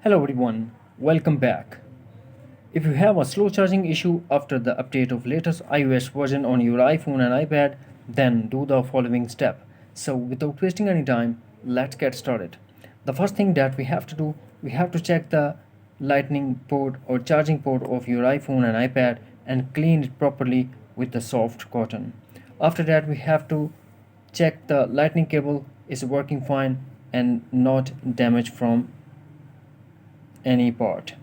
Hello everyone, welcome back. If you have a slow charging issue after the update of latest iOS version on your iPhone and iPad, then do the following step. So without wasting any time, let's get started. The first thing that we have to do, we have to check the lightning port or charging port of your iPhone and iPad and clean it properly with the soft cotton. After that, we have to check the lightning cable is working fine and not damaged from any part,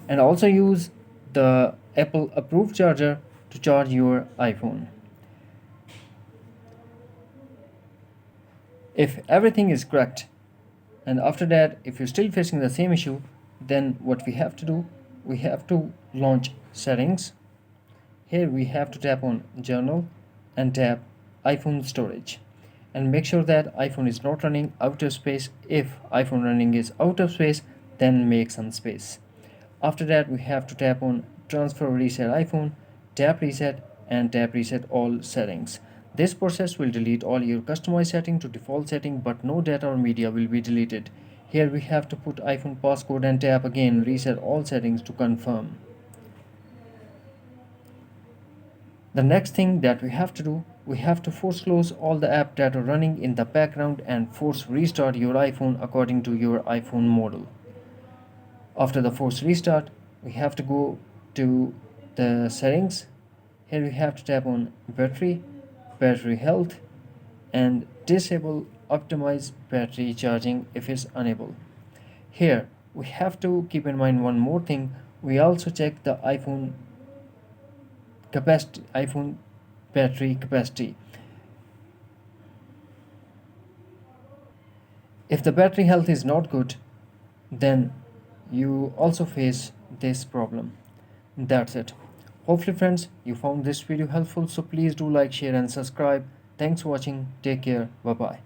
and also use the Apple approved charger to charge your iPhone. If everything is correct, and after that if you're still facing the same issue, then what we have to do, we have to launch settings. Here we have to tap on journal and tap iPhone storage, and make sure that iPhone is not running out of space. If iPhone running is out of space, then make some space. After that, we have to tap on transfer reset iPhone, tap reset, and tap reset all settings. This process will delete all your customized setting to default setting, but no data or media will be deleted. Here we have to put iPhone passcode and tap again reset all settings to confirm. The next thing that we have to do, we have to force close all the apps that are running in the background and force restart your iPhone according to your iPhone model. After the force restart, we have to go to the settings. Here we have to tap on battery health, and disable optimize battery charging if it's unable. Here we have to keep in mind one more thing. We also check the iPhone battery capacity. If the battery health is not good, then you also face this problem. That's it. Hopefully friends, you found this video helpful, so please do like, share and subscribe. Thanks for watching. Take care. Bye bye.